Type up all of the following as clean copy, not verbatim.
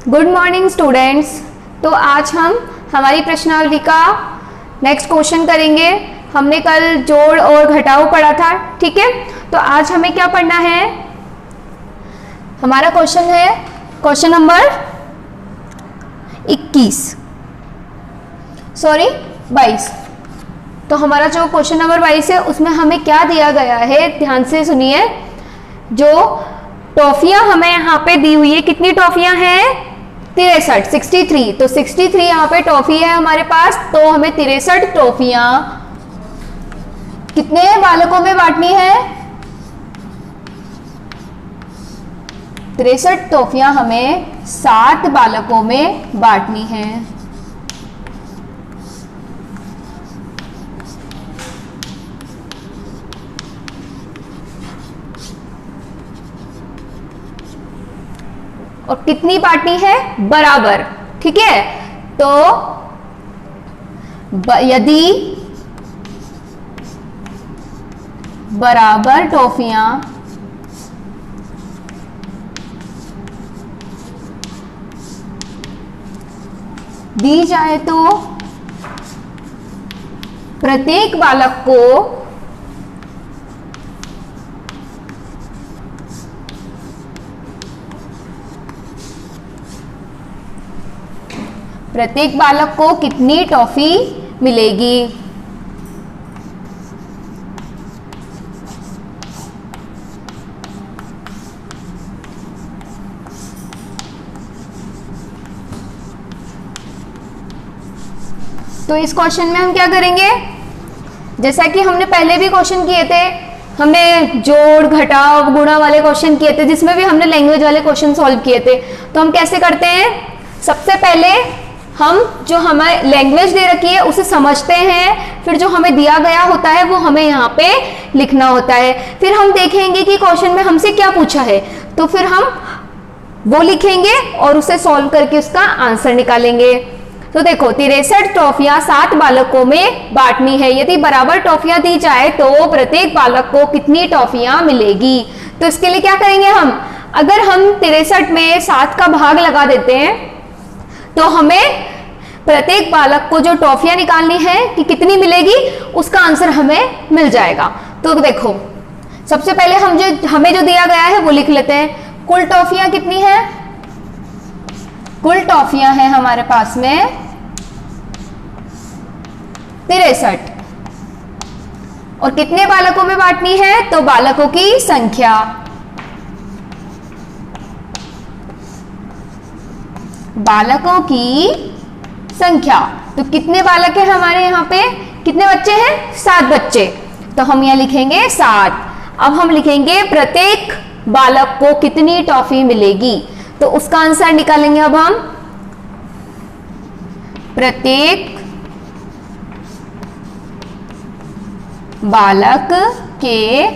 Good morning students. तो आज हम हमारी प्रश्नावली का नेक्स्ट क्वेश्चन करेंगे। हमने कल जोड़ और घटाव पढ़ा था, ठीक है। तो आज हमें क्या पढ़ना है, हमारा क्वेश्चन है क्वेश्चन नंबर 22। तो हमारा जो क्वेश्चन नंबर 22 है उसमें हमें क्या दिया गया है, ध्यान से सुनिए। जो टॉफियां हमें यहाँ पे दी हुई है, कितनी टॉफियां हैं, 63, 63। तो 63 यहाँ पे टॉफी है हमारे पास। तो हमें 63 टॉफियां कितने बालकों में बांटनी है, 63 टॉफियां हमें 7 बालकों में बांटनी है। और कितनी बांटनी है, बराबर, ठीक है। तो यदि बराबर टॉफियां दी जाए तो प्रत्येक बालक को कितनी टॉफी मिलेगी। तो इस क्वेश्चन में हम क्या करेंगे, जैसा कि हमने पहले भी क्वेश्चन किए थे, हमने जोड़ घटाव गुणा वाले क्वेश्चन किए थे, जिसमें भी हमने लैंग्वेज वाले क्वेश्चन सॉल्व किए थे। तो हम कैसे करते हैं, सबसे पहले हम जो हमें लैंग्वेज दे रखी है उसे समझते हैं, फिर जो हमें दिया गया होता है वो हमें यहाँ पे लिखना होता है। फिर हम देखेंगे कि क्वेश्चन में हमसे क्या पूछा है, तो फिर हम वो लिखेंगे और उसे सॉल्व करके उसका आंसर निकालेंगे। तो देखो 63 टॉफियां 7 बालकों में बांटनी है। यदि बराबर टॉफियां दी जाए तो प्रत्येक बालक को कितनी टॉफियां मिलेगी। तो इसके लिए क्या करेंगे हम, अगर हम 63 में 7 का भाग लगा देते हैं तो हमें प्रत्येक बालक को जो टॉफियां निकालनी है कि कितनी मिलेगी, उसका आंसर हमें मिल जाएगा। तो देखो सबसे पहले हमें जो दिया गया है वो लिख लेते हैं। कुल टॉफियां कितनी है, कुल टॉफियां हैं हमारे पास में 63। और कितने बालकों में बांटनी है, तो बालकों की संख्या, बालकों की संख्या। तो कितने बालक हैं हमारे यहाँ पे, कितने बच्चे हैं, 7 बच्चे। तो हम यहाँ लिखेंगे 7। अब हम लिखेंगे प्रत्येक बालक को कितनी टॉफी मिलेगी, तो उसका आंसर निकालेंगे। अब हम प्रत्येक बालक के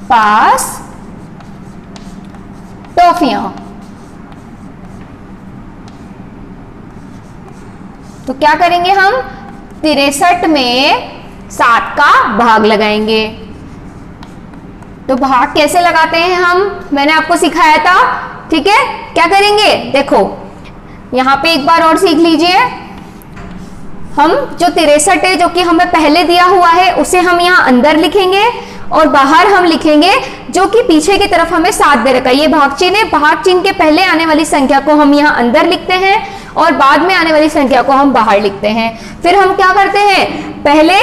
पास टॉफियां, तो क्या करेंगे हम, 63 में 7 का भाग लगाएंगे। तो भाग कैसे लगाते हैं हम, मैंने आपको सिखाया था, ठीक है। क्या करेंगे, देखो यहां पे एक बार और सीख लीजिए। हम जो 63 है, जो कि हमें पहले दिया हुआ है, उसे हम यहाँ अंदर लिखेंगे और बाहर हम लिखेंगे जो कि पीछे की तरफ हमें 7 दे रखा है। ये भाग चिन्ह है, भाग चिन्ह के पहले आने वाली संख्या को हम यहाँ अंदर लिखते हैं और बाद में आने वाली संख्या को हम बाहर लिखते हैं। फिर हम क्या करते हैं, पहले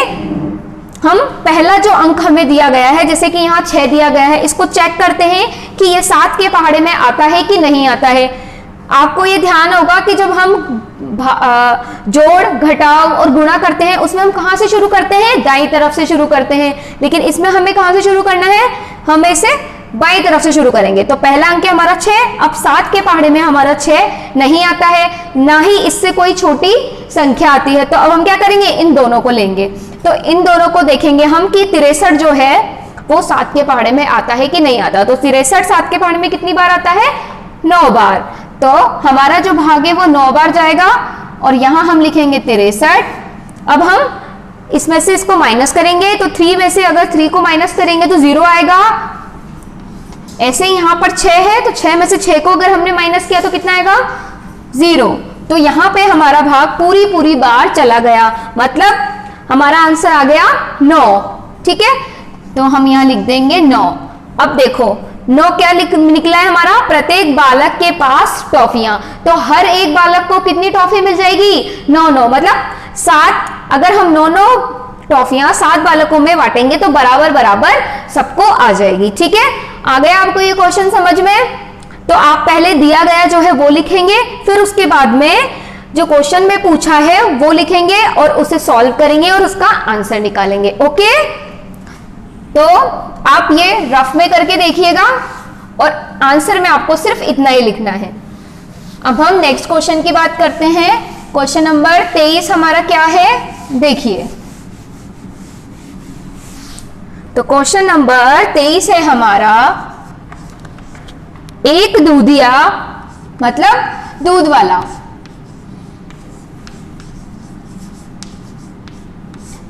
हम पहला जो अंक हमें दिया गया है, जैसे कि यहाँ 6 दिया गया है, इसको चेक करते हैं कि ये 7 के पहाड़े में आता है कि नहीं आता है। आपको ये ध्यान होगा कि जब हम जोड़ घटाव और गुणा करते हैं उसमें हम कहाँ से शुरू करते हैं, दाईं तरफ से शुरू करते हैं। लेकिन इसमें हमें कहाँ से शुरू करना है, हम इसे बाईं तरफ से शुरू करेंगे। तो पहला अंक है हमारा 6। अब 7 के पहाड़े में हमारा 6 नहीं आता है, ना ही इससे कोई छोटी संख्या आती है। तो अब हम क्या करेंगे, इन दोनों को लेंगे। तो इन दोनों को देखेंगे हम कि 63 जो है वो 7 के पहाड़े में आता है कि नहीं आता। तो 63 7 के पहाड़े में कितनी बार आता है, 9 बार। तो हमारा जो भाग है वो 9 बार जाएगा और यहां हम लिखेंगे 63। अब हम इसमें से इसको माइनस करेंगे, तो 3 में से अगर 3 को माइनस करेंगे तो 0 आएगा। ऐसे ही यहाँ पर 6 है तो 6 में से 6 को अगर हमने माइनस किया तो कितना आएगा 0। तो यहाँ पे हमारा भाग पूरी बार चला गया, मतलब हमारा आंसर आ गया 9। ठीक है, तो हम यहाँ लिख देंगे 9। अब देखो 9 क्या निकला है हमारा, प्रत्येक बालक के पास टॉफियां। तो हर एक बालक को कितनी टॉफी मिल जाएगी 9 मतलब 7। अगर हम 9 टॉफियां 7 बालकों में बांटेंगे तो बराबर सबको आ जाएगी। ठीक है, आ गया आपको ये क्वेश्चन समझ में? तो आप पहले दिया गया जो है वो लिखेंगे, फिर उसके बाद में जो क्वेश्चन में पूछा है वो लिखेंगे और उसे सॉल्व करेंगे और उसका आंसर निकालेंगे। ओके, तो आप ये रफ में करके देखिएगा और आंसर में आपको सिर्फ इतना ही लिखना है। अब हम नेक्स्ट क्वेश्चन की बात करते हैं। क्वेश्चन नंबर 23 हमारा क्या है, देखिए। तो क्वेश्चन नंबर 23 है हमारा, एक दूधिया मतलब दूध वाला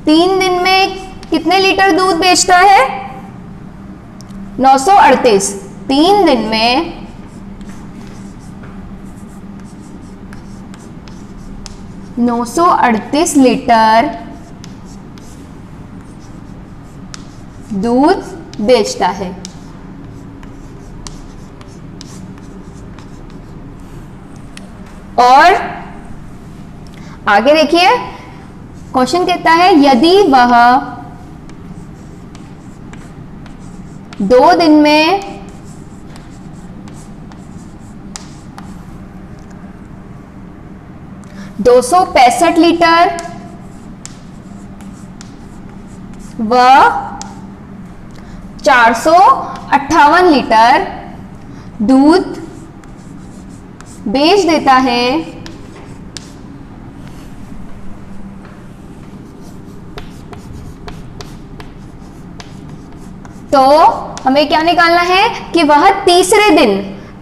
3 दिन में कितने लीटर दूध बेचता है 938। 3 दिन में 938 लीटर दूध बेचता है। और आगे देखिए क्वेश्चन कहता है यदि वह 2 दिन में 265 लीटर व 458 लीटर दूध बेच देता है तो हमें क्या निकालना है कि वह तीसरे दिन,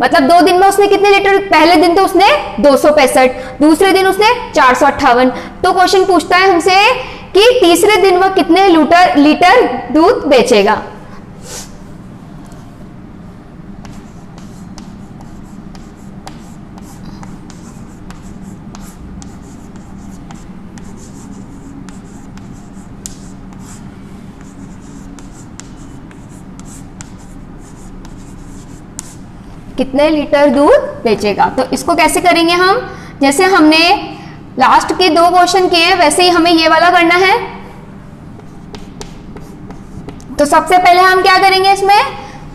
मतलब 2 दिन में उसने कितने लीटर, पहले दिन तो उसने 265, दूसरे दिन उसने 458। तो क्वेश्चन पूछता है हमसे कि तीसरे दिन वह कितने लीटर दूध बेचेगा। कितने लीटर दूध बेचेगा। तो इसको कैसे करेंगे हम, जैसे हमने लास्ट के 2 क्वेश्चन किए वैसे ही हमें ये वाला करना है। तो सबसे पहले हम क्या करेंगे, इसमें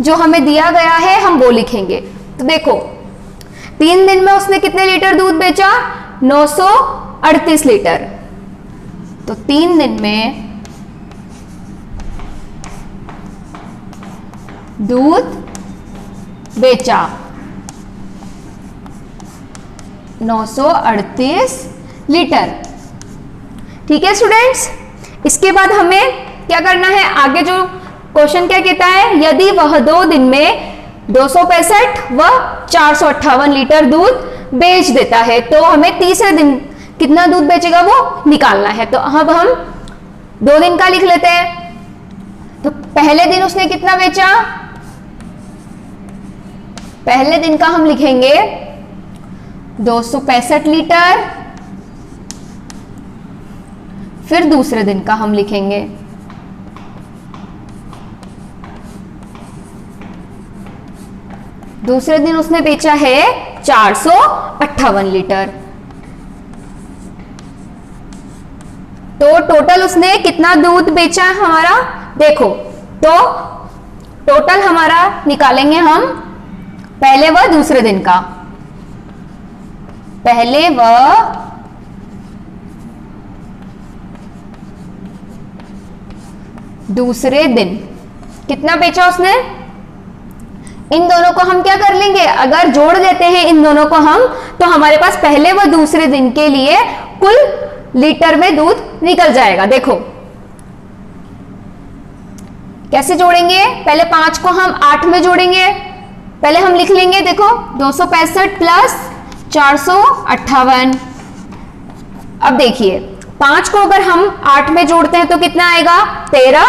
जो हमें दिया गया है हम वो लिखेंगे। तो देखो 3 दिन में उसने कितने लीटर दूध बेचा 938 लीटर। तो 3 दिन में दूध बेचा 938 लीटर। ठीक है स्टूडेंट्स, इसके बाद हमें क्या करना है, आगे जो क्वेश्चन क्या कहता है, यदि वह 2 दिन में 265 व 458 लीटर दूध बेच देता है तो हमें तीसरे दिन कितना दूध बेचेगा वो निकालना है। तो अब हम 2 दिन का लिख लेते हैं। तो पहले दिन उसने कितना बेचा, पहले दिन का हम लिखेंगे 265 लीटर, फिर दूसरे दिन का हम लिखेंगे दूसरे दिन उसने बेचा है 458 लीटर। तो टोटल उसने कितना दूध बेचा हमारा, देखो तो टोटल हमारा निकालेंगे हम पहले व दूसरे दिन का। पहले व दूसरे दिन कितना बेचा उसने, इन दोनों को हम क्या कर लेंगे, अगर जोड़ देते हैं इन दोनों को हम तो हमारे पास पहले व दूसरे दिन के लिए कुल लीटर में दूध निकल जाएगा। देखो कैसे जोड़ेंगे, पहले 5 को हम 8 में जोड़ेंगे। पहले हम लिख लेंगे, देखो 265 प्लस 458। अब देखिए 5 को अगर हम 8 में जोड़ते हैं तो कितना आएगा 13।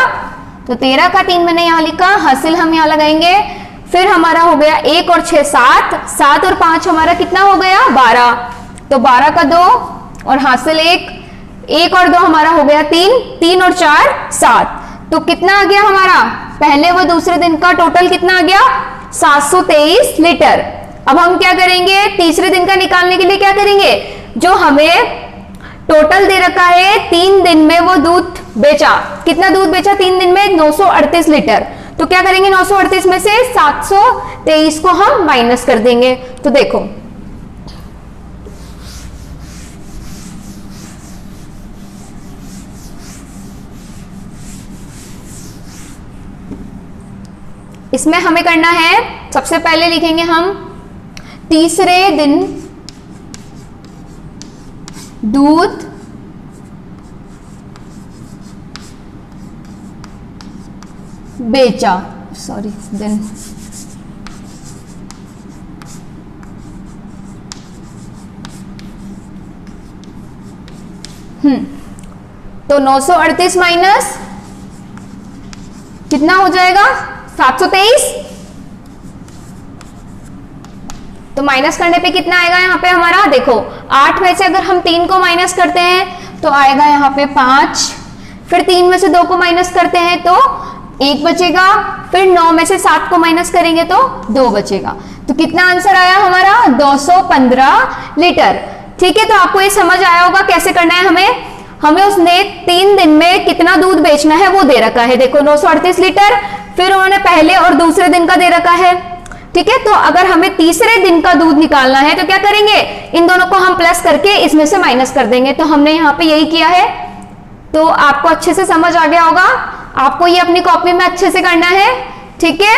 तो 13 का 3 मैंने यहां लिखा, हासिल हम यहां लगाएंगे। फिर हमारा हो गया 1 और 6 7, 7 और 5 हमारा कितना हो गया 12, तो 12 का 2 और हासिल 1, 1 और 2 हमारा हो गया 3, 3 और 4 7, तो कितना आ गया हमारा पहले व दूसरे दिन का टोटल कितना आ गया 723 लीटर। अब हम क्या करेंगे, तीसरे दिन का निकालने के लिए क्या करेंगे, जो हमें टोटल दे रखा है 3 दिन में वो दूध बेचा, कितना दूध बेचा 3 दिन में 938 लीटर, तो क्या करेंगे 938 में से 723 को हम माइनस कर देंगे। तो देखो इसमें हमें करना है, सबसे पहले लिखेंगे हम तीसरे दिन दूध बेचा, सॉरी दिन, तो 938 माइनस कितना हो जाएगा 723, तो माइनस करने पे कितना आएगा यहाँ पे हमारा, देखो 8 में से अगर हम 3 को माइनस करते हैं तो आएगा यहाँ पे 5, फिर 3 में से 2 को माइनस करते हैं तो 1 बचेगा, फिर 9 में से 7 को माइनस करेंगे तो 2 बचेगा, तो कितना आंसर आया हमारा 215 लीटर। ठीक है, तो आपको ये समझ आया होगा कैसे करना है, हमें उसने 3 दिन में कितना दूध बेचना है वो दे रखा है, देखो 938 लीटर, फिर उन्होंने पहले और दूसरे दिन का दे रखा है। ठीक है, तो अगर हमें तीसरे दिन का दूध निकालना है तो क्या करेंगे, इन दोनों को हम प्लस करके इसमें से माइनस कर देंगे, तो हमने यहाँ पे यही किया है। तो आपको अच्छे से समझ आ गया होगा, आपको ये अपनी कॉपी में अच्छे से करना है। ठीक है।